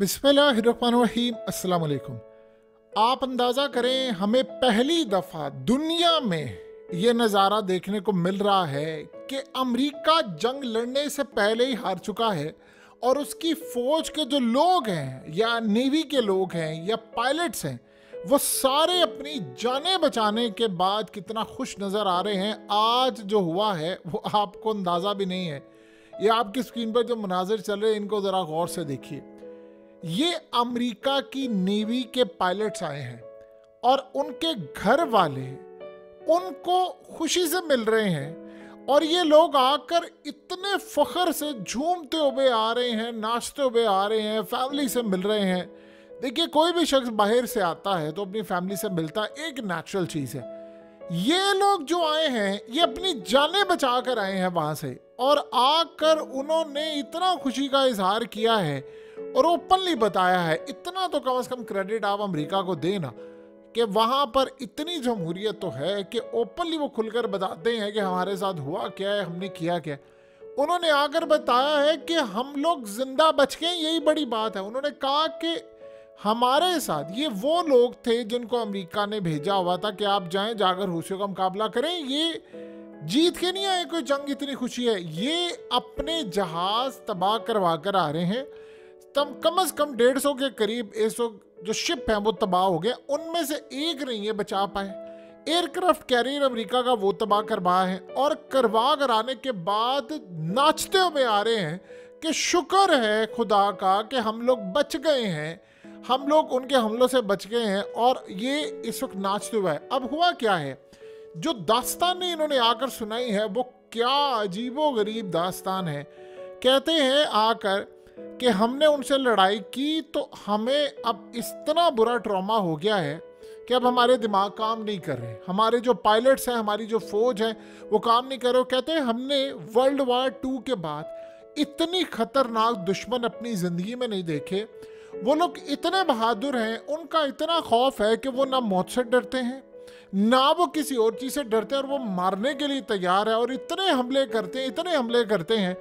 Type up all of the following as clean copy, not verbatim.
बिस्मिल्लाहिर्रहमानिर्रहीम। अस्सलाम वालेकुम। आप अंदाज़ा करें, हमें पहली दफ़ा दुनिया में ये नज़ारा देखने को मिल रहा है कि अमेरिका जंग लड़ने से पहले ही हार चुका है और उसकी फ़ौज के जो लोग हैं या नेवी के लोग हैं या पायलट्स हैं, वो सारे अपनी जानें बचाने के बाद कितना खुश नज़र आ रहे हैं। आज जो हुआ है वो आपको अंदाज़ा भी नहीं है। ये आपकी स्क्रीन पर जो मनाजिर चल रहे हैं, इनको ज़रा गौर से देखिए। ये अमेरिका की नेवी के पायलट्स आए हैं और उनके घर वाले उनको खुशी से मिल रहे हैं और ये लोग आकर इतने फख्र से झूमते हुए आ रहे हैं, नाचते हुए आ रहे हैं, फैमिली से मिल रहे हैं। देखिए, कोई भी शख्स बाहर से आता है तो अपनी फैमिली से मिलता है, एक नेचुरल चीज़ है। ये लोग जो आए हैं, ये अपनी जानें बचा कर आए हैं वहाँ से, और आकर उन्होंने इतना खुशी का इजहार किया है और ओपनली बताया है। इतना तो कम से कम क्रेडिट आप अमेरिका को देना कि वहाँ पर इतनी जमहूरियत तो है कि ओपनली वो खुलकर बताते हैं कि हमारे साथ हुआ क्या है, हमने किया क्या। उन्होंने आकर बताया है कि हम लोग जिंदा बच गए, यही बड़ी बात है। उन्होंने कहा कि हमारे साथ ये वो लोग थे जिनको अमेरिका ने भेजा हुआ था कि आप जाएं, जाकर रूसियों का मुकाबला करें। ये जीत के नहीं आए कोई जंग, इतनी खुशी है। ये अपने जहाज तबाह करवा कर आ रहे हैं। तब कम से कम 150 के करीब जो शिप हैं वो तबाह हो गए। उनमें से एक नहीं है बचा पाए। एयरक्राफ्ट कैरियर अमेरिका का वो तबाह करवा है, और करवा कर आने के बाद नाचते हुए आ रहे हैं कि शुक्र है खुदा का कि हम लोग बच गए हैं, हम लोग उनके हमलों से बच गए हैं। और ये इस वक्त नाचते हुए है। अब हुआ क्या है, जो दास्तान इन्होंने आकर सुनाई है वो क्या अजीबो गरीब दास्तान है। कहते हैं आकर कि हमने उनसे लड़ाई की तो हमें अब इतना बुरा ट्रॉमा हो गया है कि अब हमारे दिमाग काम नहीं कर रहे, हमारे जो पायलट्स हैं, हमारी जो फौज है वो काम नहीं कर रहे। कहते हैं हमने वर्ल्ड वार 2 के बाद इतनी खतरनाक दुश्मन अपनी ज़िंदगी में नहीं देखे। वो लोग इतने बहादुर हैं, उनका इतना खौफ है कि वो ना मौत से डरते हैं ना वो किसी और चीज़ से डरते हैं, और वो मारने के लिए तैयार है। और इतने हमले करते हैं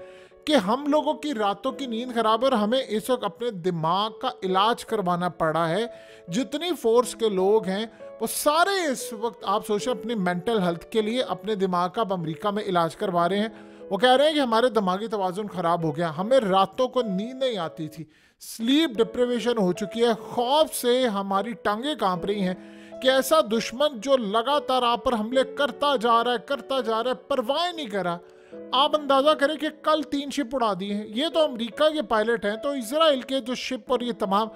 कि हम लोगों की रातों की नींद खराब है और हमें इस वक्त अपने दिमाग का इलाज करवाना पड़ा है। जितनी फोर्स के लोग हैं वो सारे इस वक्त आप सोचें अपनी मेंटल हेल्थ के लिए अपने दिमाग का अमेरिका में इलाज करवा रहे हैं। वो कह रहे हैं कि हमारे दिमागी तवाज़ुन ख़राब हो गया, हमें रातों को नींद नहीं आती थी, स्लीप डिप्रिवेशन हो चुकी है, खौफ से हमारी टांगें कांप रही हैं कि ऐसा दुश्मन जो लगातार आप पर हमले करता जा रहा है, परवाह नहीं करा। आप अंदाजा करें कि कल 3 शिप उड़ा दी हैं। ये तो अमेरिका के पायलट हैं, तो इजराइल के जो शिप और ये तमाम,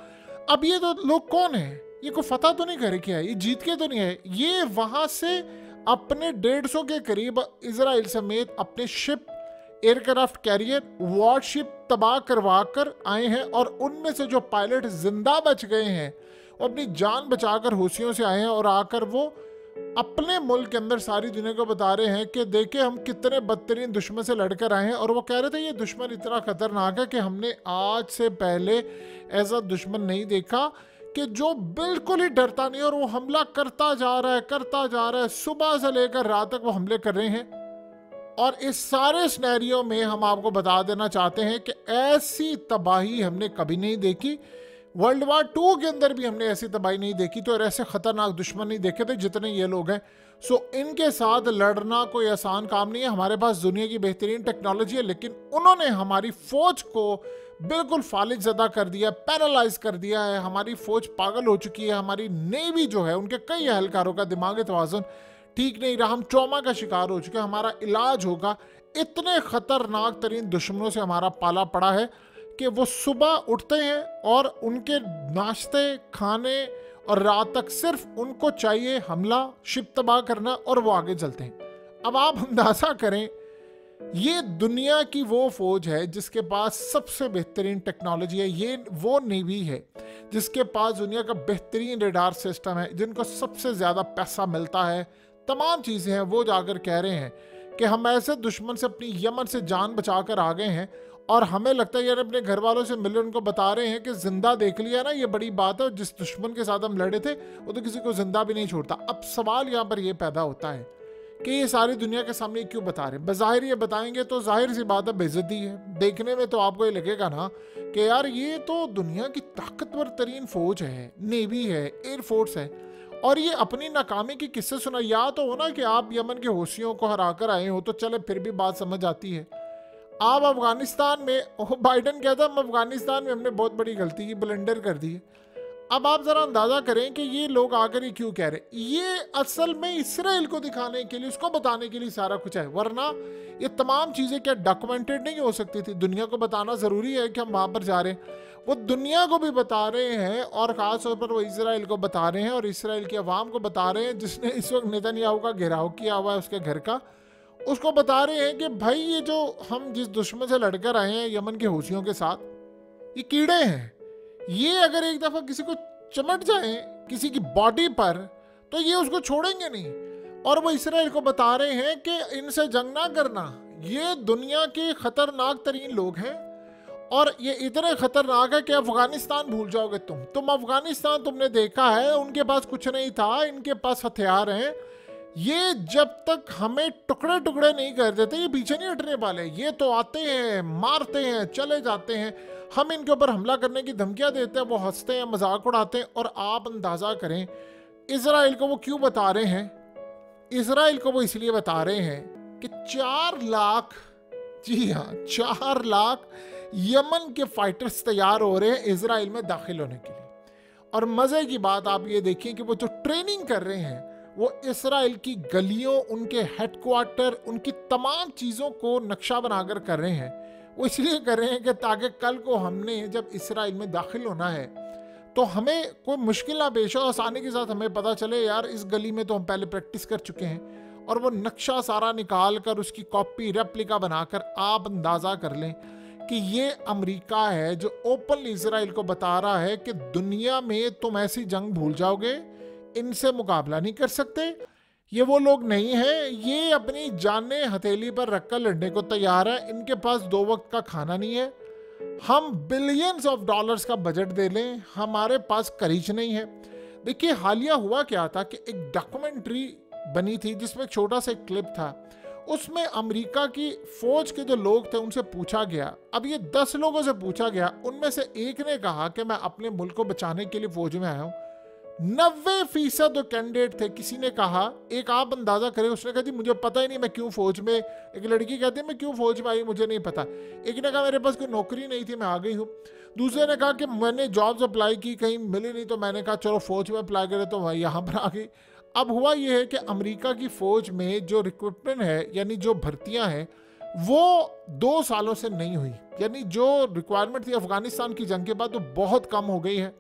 अब ये तो लोग कौन हैं, ये कोई फतह तो नहीं करे क्या है, ये जीत के तो नहीं है। ये वहां से अपने 150 के करीब इजराइल समेत अपने शिप, एयरक्राफ्ट कैरियर, वॉरशिप तबाह करवा कर आए हैं। और उनमें से जो पायलट जिंदा बच गए हैं वो अपनी जान बचाकर हौसियों से आए हैं और आकर वो अपने मुल्क के अंदर सारी दुनिया को बता रहे हैं कि देखे हम कितने बदतरीन दुश्मन से लड़कर आए हैं। और वो कह रहे थे ये दुश्मन इतना खतरनाक है कि हमने आज से पहले ऐसा दुश्मन नहीं देखा कि जो बिल्कुल ही डरता नहीं और वो हमला करता जा रहा है। सुबह से लेकर रात तक वो हमले कर रहे हैं। और इस सारे सिनेरियो में हम आपको बता देना चाहते हैं कि ऐसी तबाही हमने कभी नहीं देखी। वर्ल्ड वार 2 के अंदर भी हमने ऐसी तबाही नहीं देखी, तो ऐसे खतरनाक दुश्मन नहीं देखे थे जितने ये लोग हैं। सो इनके साथ लड़ना कोई आसान काम नहीं है। हमारे पास दुनिया की बेहतरीन टेक्नोलॉजी है, लेकिन उन्होंने हमारी फौज को बिल्कुल फालिज ज़दा कर दिया, पैरालाइज कर दिया है। हमारी फौज पागल हो चुकी है। हमारी नेवी जो है, उनके कई एहलकारों का दिमागी तवाज़ुन ठीक नहीं रहा। हम ट्रॉमा का शिकार हो चुके हैं। हमारा इलाज होगा। इतने खतरनाक तरीन दुश्मनों से हमारा पाला पड़ा है कि वो सुबह उठते हैं और उनके नाश्ते, खाने और रात तक सिर्फ उनको चाहिए हमला, शिप तबाह करना, और वो आगे चलते हैं। अब आप अंदाज़ा करें, ये दुनिया की वो फौज है जिसके पास सबसे बेहतरीन टेक्नोलॉजी है। ये वो नेवी है जिसके पास दुनिया का बेहतरीन रेडार सिस्टम है, जिनको सबसे ज़्यादा पैसा मिलता है, तमाम चीज़ें हैं। वो जाकर कह रहे हैं कि हम ऐसे दुश्मन से अपनी यमन से जान बचा कर आ गए हैं, और हमें लगता है यार अपने घर वालों से मिले, उनको बता रहे हैं कि जिंदा देख लिया ना, ये बड़ी बात है। और जिस दुश्मन के साथ हम लड़े थे वो तो किसी को जिंदा भी नहीं छोड़ता। अब सवाल यहाँ पर ये पैदा होता है कि ये सारी दुनिया के सामने क्यों बता रहे हैं। बज़ाहिर ये बताएंगे तो जाहिर सी बात है बेइज्जती है। देखने में तो आपको ये लगेगा ना कि यार ये तो दुनिया की ताकतवर तरीन फौज है, नेवी है, एयरफोर्स है, और ये अपनी नाकामी की किस्से सुना। या तो हो ना कि आप यमन के हौसियों को हरा कर आए हो तो चले फिर भी बात समझ आती है। आप अफगानिस्तान में, बाइडन कहता है अफगानिस्तान में हमने बहुत बड़ी गलती की, ब्लंडर कर दी है। अब आप जरा अंदाजा करें कि ये लोग आकर ही क्यों कह रहे, ये असल में इसराइल को दिखाने के लिए, उसको बताने के लिए सारा कुछ है, वरना ये तमाम चीजें क्या डॉक्यूमेंटेड नहीं हो सकती थी। दुनिया को बताना जरूरी है कि हम वहां पर जा रहे हैं। वो दुनिया को भी बता रहे हैं और खास तौर पर वो इसराइल को बता रहे हैं और इसराइल की आवाम को बता रहे हैं, जिसने इस वक्त नेतन्याहू का घेराव किया हुआ है उसके घर का, उसको बता रहे हैं कि भाई ये जो हम जिस दुश्मन से लड़कर आए हैं यमन के हौसियों के साथ, ये कीड़े हैं, ये अगर एक दफा किसी को चमट जाए किसी की बॉडी पर तो ये उसको छोड़ेंगे नहीं। और वो इसराइल को बता रहे हैं कि इनसे जंग ना करना, ये दुनिया के खतरनाक तरीन लोग हैं और ये इतने खतरनाक है कि अफगानिस्तान भूल जाओगे तुम अफगानिस्तान तुमने देखा है, उनके पास कुछ नहीं था, इनके पास हथियार हैं, ये जब तक हमें टुकड़े टुकड़े नहीं कर देते ये पीछे नहीं हटने वाले। ये तो आते हैं, मारते हैं, चले जाते हैं, हम इनके ऊपर हमला करने की धमकियां देते हैं, वो हंसते हैं, मजाक उड़ाते हैं। और आप अंदाजा करें इसराइल को वो क्यों बता रहे हैं, इसराइल को वो इसलिए बता रहे हैं कि 4 लाख, जी हाँ 4 लाख यमन के फाइटर्स तैयार हो रहे हैं इसराइल में दाखिल होने के लिए। और मजे की बात आप ये देखिए कि वो जो ट्रेनिंग कर रहे हैं वो इसराइल की गलियों, उनके हेडक्वार्टर, उनकी तमाम चीज़ों को नक्शा बनाकर कर रहे हैं। वो इसलिए कर रहे हैं कि ताकि कल को हमने जब इसराइल में दाखिल होना है तो हमें कोई मुश्किल ना पेश हो, आसानी के साथ हमें पता चले यार इस गली में तो हम पहले प्रैक्टिस कर चुके हैं। और वो नक्शा सारा निकाल कर उसकी कॉपी रेप्लिका बनाकर आप अंदाज़ा कर लें कि ये अमेरिका है जो ओपन इसराइल को बता रहा है कि दुनिया में तुम ऐसी जंग भूल जाओगे, इनसे मुकाबला नहीं कर सकते, ये वो लोग नहीं हैं, ये अपनी जानें हथेली पर रखकर लड़ने को तैयार है, इनके पास 2 वक्त का खाना नहीं है, हम बिलियंस ऑफ डॉलर्स का बजट दे लें, हमारे पास करीच नहीं है। देखिए हालिया हुआ क्या था कि एक डॉक्यूमेंट्री बनी थी जिसमें एक छोटा सा क्लिप था, उसमें अमेरिका की फौज के जो लोग थे उनसे पूछा गया, अब ये 10 लोगों से पूछा गया, उनमें से एक ने कहा कि मैं अपने मुल्क को बचाने के लिए फौज में आया हूँ। 90% कैंडिडेट थे। किसी ने कहा, एक आप अंदाजा करें, उसने कहा जी मुझे पता ही नहीं मैं क्यों फौज में, एक लड़की कहती है मैं क्यों फौज में आई मुझे नहीं पता। एक ने कहा मेरे पास कोई नौकरी नहीं थी मैं आ गई हूँ। दूसरे ने कहा कि मैंने जॉब्स अप्लाई की कहीं मिली नहीं तो मैंने कहा चलो फौज में अप्लाई करें तो वह यहाँ पर आ गई। अब हुआ ये है कि अमेरिका की फौज में जो रिक्रूटमेंट है यानी जो भर्तियाँ हैं वो 2 सालों से नहीं हुई, यानी जो रिक्वायरमेंट थी अफगानिस्तान की जंग के बाद वो बहुत कम हो गई है।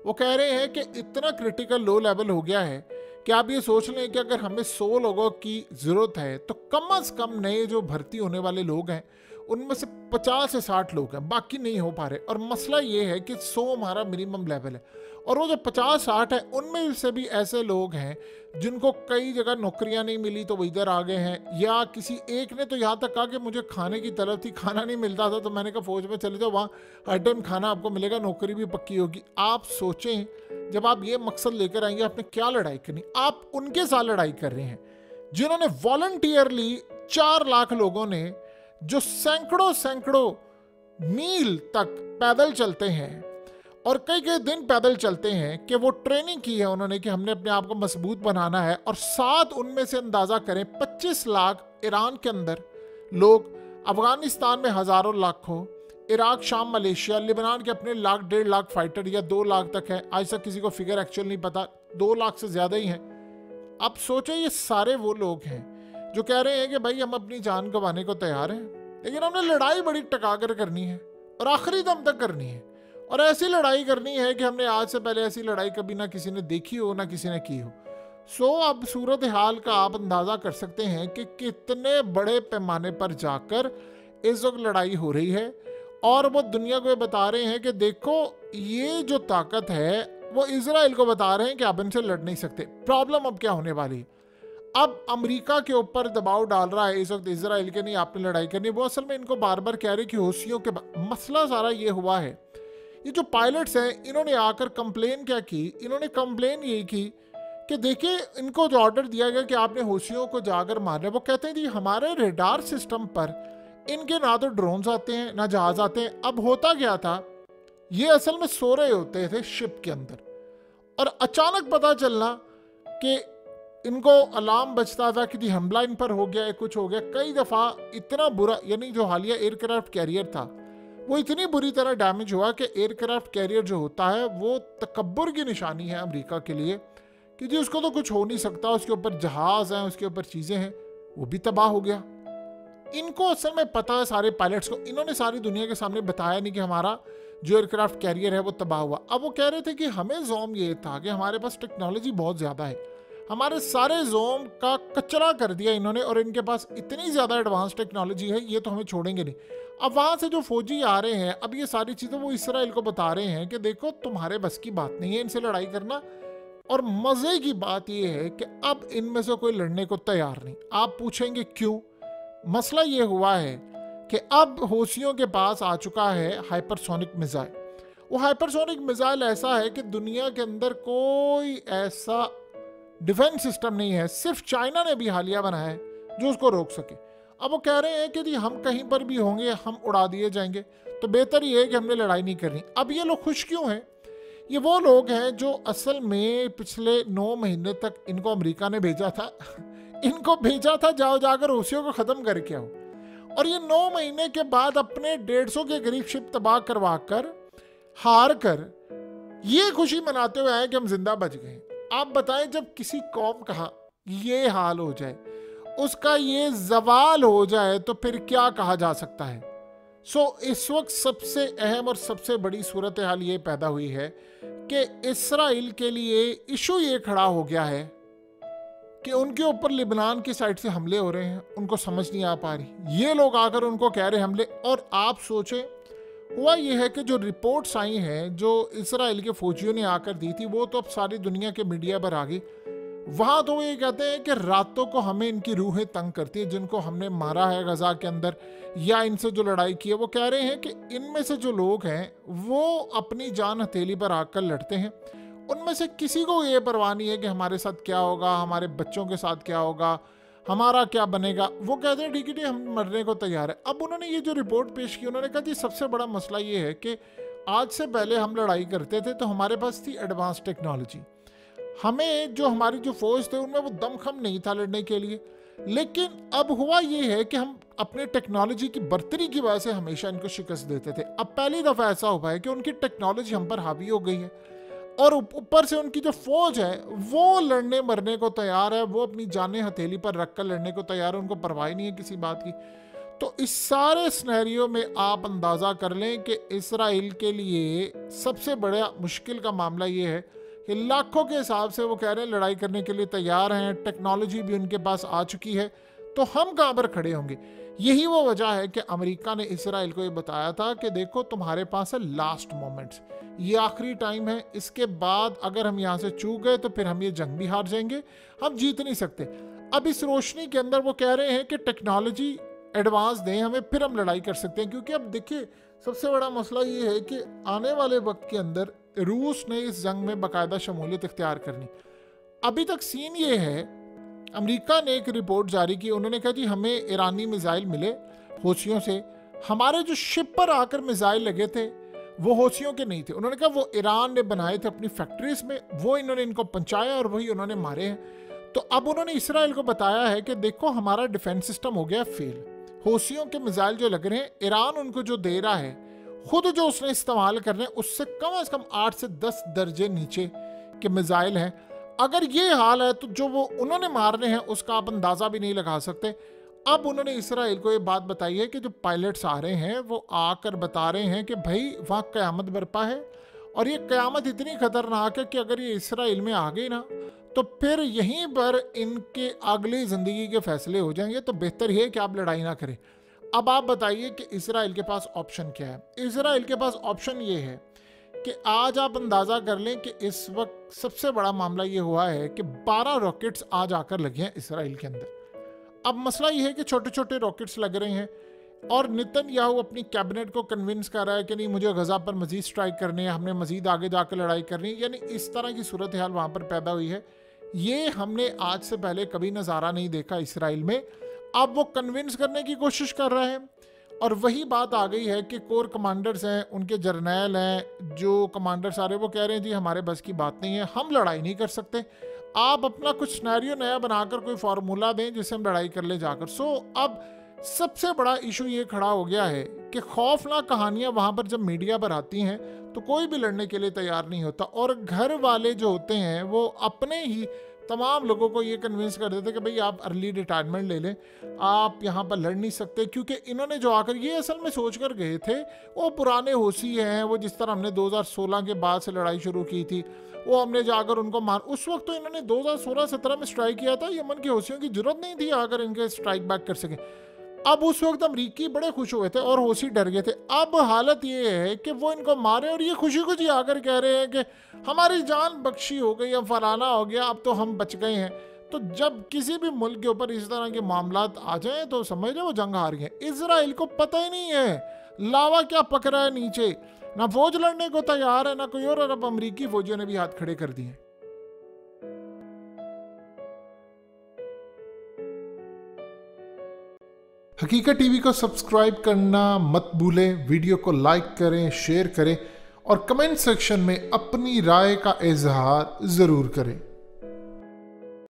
वो कह रहे हैं कि इतना क्रिटिकल लो लेवल हो गया है कि आप ये सोच लें कि अगर हमें 100 लोगों की ज़रूरत है तो कम से कम नए जो भर्ती होने वाले लोग हैं उनमें से 50 से 60 लोग हैं, बाकी नहीं हो पा रहे। और मसला ये है कि 100 हमारा मिनिमम लेवल है और वो जो 50-60 है उनमें से भी ऐसे लोग हैं जिनको कई जगह नौकरियां नहीं मिली तो वो इधर आ गए हैं, या किसी एक ने तो यहाँ तक कहा कि मुझे खाने की तलब थी, खाना नहीं मिलता था तो मैंने कहा फौज में चले जाओ, वहाँ हर टाइम खाना आपको मिलेगा, नौकरी भी पक्की होगी। आप सोचें जब आप ये मकसद लेकर आएंगे आपने क्या लड़ाई करनी। आप उनके साथ लड़ाई कर रहे हैं जिन्होंने वॉलंटियरली 4 लाख लोगों ने जो सैकड़ों मील तक पैदल चलते हैं और कई दिन पैदल चलते हैं कि वो ट्रेनिंग की है उन्होंने कि हमने अपने आप को मजबूत बनाना है। और साथ उनमें से अंदाज़ा करें 25 लाख ईरान के अंदर लोग, अफगानिस्तान में हज़ारों लाखों, इराक, शाम, मलेशिया, लिबनान के अपने 1.5 लाख फाइटर या 2 लाख तक है, आज तक किसी को फिगर एक्चुअल नहीं पता, 2 लाख से ज़्यादा ही हैं। अब सोचो ये सारे वो लोग हैं जो कह रहे हैं कि भाई हम अपनी जान गंवाने को तैयार हैं, लेकिन हमने लड़ाई बड़ी टका कर करनी है और आखिरी दम तक करनी है। और ऐसी लड़ाई करनी है कि हमने आज से पहले ऐसी लड़ाई कभी ना किसी ने देखी हो ना किसी ने की हो। अब सूरत हाल का आप अंदाज़ा कर सकते हैं कि कितने बड़े पैमाने पर जाकर इस वक्त लड़ाई हो रही है और वो दुनिया को बता रहे हैं कि देखो ये जो ताकत है वो इजराइल को बता रहे हैं कि आप इनसे लड़ नहीं सकते। प्रॉब्लम अब क्या होने वाली है, अब अमेरिका के ऊपर दबाव डाल रहा है इस वक्त इजराइल के, नहीं आपने लड़ाई करनी। वो असल में इनको बार बार कह रहे कि हौसियों के मसला सारा ये हुआ है, ये जो पायलट्स हैं इन्होंने आकर कंप्लेन क्या की, इन्होंने कंप्लेन यही की कि देखिए इनको जो ऑर्डर दिया गया कि आपने हौसियों को जाकर मारना है, वो कहते हैं जी हमारे रेडार सिस्टम पर इनके ना तो ड्रोन्स आते हैं ना जहाज आते हैं। अब होता क्या था ये असल में सो रहे होते थे शिप के अंदर, और अचानक पता चलना कि इनको अलार्म बजता था कि जी हमला इन पर हो गया है, कुछ हो गया। कई दफ़ा इतना बुरा, यानी जो हालिया एयरक्राफ्ट कैरियर था वो इतनी बुरी तरह डैमेज हुआ कि एयरक्राफ्ट कैरियर जो होता है वो तकब्बुर की निशानी है अमेरिका के लिए कि जी उसको तो कुछ हो नहीं सकता, उसके ऊपर जहाज़ हैं, उसके ऊपर चीज़ें हैं, वो भी तबाह हो गया। इनको असल में पता है सारे पायलट्स को, इन्होंने सारी दुनिया के सामने बताया नहीं कि हमारा जो एयरक्राफ्ट कैरियर है वो तबाह हुआ। अब वो कह रहे थे कि हमें जोम ये था कि हमारे पास टेक्नोलॉजी बहुत ज़्यादा है, हमारे सारे जोम का कचरा कर दिया इन्होंने, और इनके पास इतनी ज़्यादा एडवांस टेक्नोलॉजी है, ये तो हमें छोड़ेंगे नहीं। अब वहाँ से जो फौजी आ रहे हैं, अब ये सारी चीज़ें वो इसराइल को बता रहे हैं कि देखो तुम्हारे बस की बात नहीं है इनसे लड़ाई करना। और मज़े की बात ये है कि अब इनमें से कोई लड़ने को तैयार नहीं। आप पूछेंगे क्यों? मसला ये हुआ है कि अब हौसियों के पास आ चुका है हाइपरसोनिक मिसाइल। वो हाइपरसोनिक मिसाइल ऐसा है कि दुनिया के अंदर कोई ऐसा डिफेंस सिस्टम नहीं है, सिर्फ चाइना ने भी हालिया बनाया है जो उसको रोक सके। अब वो कह रहे हैं कि जी हम कहीं पर भी होंगे हम उड़ा दिए जाएंगे, तो बेहतर ये है कि हमने लड़ाई नहीं करनी। अब ये लोग खुश क्यों हैं? ये वो लोग हैं जो असल में पिछले 9 महीने तक इनको अमेरिका ने भेजा था इनको भेजा था जाओ जाकर हौसियों को ख़त्म करके आओ, और ये 9 महीने के बाद अपने 150 के करीब शिप तबाह करवा कर हार कर ये खुशी मनाते हुए आए कि हम जिंदा बच गए। आप बताएं जब किसी कौम का ये हाल हो जाए, उसका ये जवाल हो जाए, तो फिर क्या कहा जा सकता है। इस वक्त सबसे अहम और सबसे बड़ी सूरत हाल ये पैदा हुई है कि इसराइल के लिए इशू ये खड़ा हो गया है कि उनके ऊपर लिबनान की साइड से हमले हो रहे हैं, उनको समझ नहीं आ पा रही, ये लोग आकर उनको कह रहे हमले। और आप सोचें, हुआ ये है कि जो रिपोर्ट्स आई हैं जो इसराइल के फौजियों ने आकर दी थी वो तो अब सारी दुनिया के मीडिया पर आ गई। वहाँ तो वो ये कहते हैं कि रातों को हमें इनकी रूहें तंग करती है, जिनको हमने मारा है गजा के अंदर या इनसे जो लड़ाई की है। वो कह रहे हैं कि इनमें से जो लोग हैं वो अपनी जान हथेली पर आकर लड़ते हैं, उनमें से किसी को ये परवाह नहीं है कि हमारे साथ क्या होगा, हमारे बच्चों के साथ क्या होगा, हमारा क्या बनेगा। वो कहते हैं ठीक है हम मरने को तैयार है। अब उन्होंने ये जो रिपोर्ट पेश की, उन्होंने कहा जी सबसे बड़ा मसला ये है कि आज से पहले हम लड़ाई करते थे तो हमारे पास थी एडवांस टेक्नोलॉजी, हमें जो हमारी जो फौज थे उनमें वो दमखम नहीं था लड़ने के लिए। लेकिन अब हुआ ये है कि हम अपने टेक्नोलॉजी की बर्तरी की वजह से हमेशा इनको शिकस्त देते थे। अब पहली दफ़ा ऐसा हुआ है कि उनकी टेक्नोलॉजी हम पर हावी हो गई है, और ऊपर से उनकी जो फौज है वो लड़ने मरने को तैयार है, वो अपनी जानें हथेली पर रख कर लड़ने को तैयार है, उनको परवाह नहीं है किसी बात की। तो इस सारे सिनेरियो में आप अंदाज़ा कर लें कि इसराइल के लिए सबसे बड़ा मुश्किल का मामला ये है कि लाखों के हिसाब से वो कह रहे हैं लड़ाई करने के लिए तैयार हैं, टेक्नोलॉजी भी उनके पास आ चुकी है, तो हम कहाँ पर खड़े होंगे। यही वो वजह है कि अमेरिका ने इसराइल को ये बताया था कि देखो तुम्हारे पास है लास्ट मोमेंट्स, ये आखिरी टाइम है, इसके बाद अगर हम यहाँ से चूक गए तो फिर हम ये जंग भी हार जाएंगे, हम जीत नहीं सकते। अब इस रोशनी के अंदर वो कह रहे हैं कि टेक्नोलॉजी एडवांस दें हमें, फिर हम लड़ाई कर सकते हैं। क्योंकि अब देखिए सबसे बड़ा मसला ये है कि आने वाले वक्त के अंदर रूस ने इस जंग में बाकायदा शमूलियत इख्तियार करनी। अभी तक सीन ये है, अमेरिका ने एक रिपोर्ट जारी की, उन्होंने कहा जी हमें ईरानी मिसाइल मिले हौसियों से, हमारे जो शिप पर आकर मिसाइल लगे थे वो हौसियों के नहीं थे। उन्होंने कहा वो ईरान ने बनाए थे अपनी फैक्ट्रीज में, वो इन्होंने इनको पहुंचाया और वही उन्होंने मारे हैं। तो अब उन्होंने इसराइल को बताया है कि देखो हमारा डिफेंस सिस्टम हो गया फेल, हौसियों के मिसाइल जो लग रहे हैं ईरान उनको जो दे रहा है, खुद जो उसने इस्तेमाल कर रहे हैं उससे कम से कम 8 से 10 दर्जे नीचे के मिसाइल हैं। अगर ये हाल है तो जो वो उन्होंने मारने हैं उसका आप अंदाज़ा भी नहीं लगा सकते। अब उन्होंने इसराइल को ये बात बताई है कि जो पायलट्स आ रहे हैं वो आकर बता रहे हैं कि भाई वहाँ क़यामत बरपा है, और ये क़यामत इतनी ख़तरनाक है कि अगर ये इसराइल में आ गई ना तो फिर यहीं पर इनके अगली ज़िंदगी के फैसले हो जाएंगे। तो बेहतर ये है कि आप लड़ाई ना करें। अब आप बताइए कि इसराइल के पास ऑप्शन क्या है। इसराइल के पास ऑप्शन ये है कि आज आप अंदाज़ा कर लें कि इस वक्त सबसे बड़ा मामला ये हुआ है कि 12 रॉकेट्स आज आकर लगे हैं इसराइल के अंदर। अब मसला ये है कि छोटे छोटे रॉकेट्स लग रहे हैं, और नेतन्याहू अपनी कैबिनेट को कन्विंस कर रहा है कि नहीं मुझे गजा पर मजीद स्ट्राइक करनी है, हमने मजीद आगे जाकर लड़ाई करनी है। यानी इस तरह की सूरत हाल वहाँ पर पैदा हुई है। ये हमने आज से पहले कभी नज़ारा नहीं देखा इसराइल में। अब वो कन्विंस करने की कोशिश कर रहे हैं, और वही बात आ गई है कि कोर कमांडर्स हैं, उनके जर्नैल हैं, जो कमांडर सारे वो कह रहे हैं जी हमारे बस की बात नहीं है, हम लड़ाई नहीं कर सकते, आप अपना कुछ सिनेरियो नया बनाकर कोई फार्मूला दें जिससे हम लड़ाई कर ले जाकर। सो अब सबसे बड़ा इशू ये खड़ा हो गया है कि खौफनाक कहानियां वहां पर जब मीडिया पर आती हैं तो कोई भी लड़ने के लिए तैयार नहीं होता, और घर वाले जो होते हैं वो अपने ही तमाम लोगों को ये कन्विंस कर देते कि भाई आप अर्ली रिटायरमेंट ले लें, आप यहाँ पर लड़ नहीं सकते, क्योंकि इन्होंने जो आकर ये असल में सोच कर गए थे वो पुराने होशी हैं, वो जिस तरह हमने 2016 के बाद से लड़ाई शुरू की थी वो हमने जाकर उनको मार, उस वक्त तो इन्होंने 2016-17 में स्ट्राइक किया था, यमन के होशियों की जरूरत नहीं थी अगर इनके स्ट्राइक बैक कर सके। अब उस वक्त अमरीकी बड़े खुश हुए थे और होशी डर गए थे। अब हालत ये है कि वो इनको मारे और ये खुशी खुशी आकर कह रहे हैं कि हमारी जान बख्शी हो गई, अब फलाना हो गया, अब तो हम बच गए हैं। तो जब किसी भी मुल्क के ऊपर इस तरह के मामलात आ जाएं तो समझ लो वो जंग हार गए। इजराइल को पता ही नहीं है लावा क्या पक रहा है नीचे, ना फौज लड़ने को तैयार है ना कोई और अब अमरीकी फौजियों ने भी हाथ खड़े कर दिए। हकीकत टीवी को सब्सक्राइब करना मत भूलें, वीडियो को लाइक करें, शेयर करें और कमेंट सेक्शन में अपनी राय का इजहार ज़रूर करें।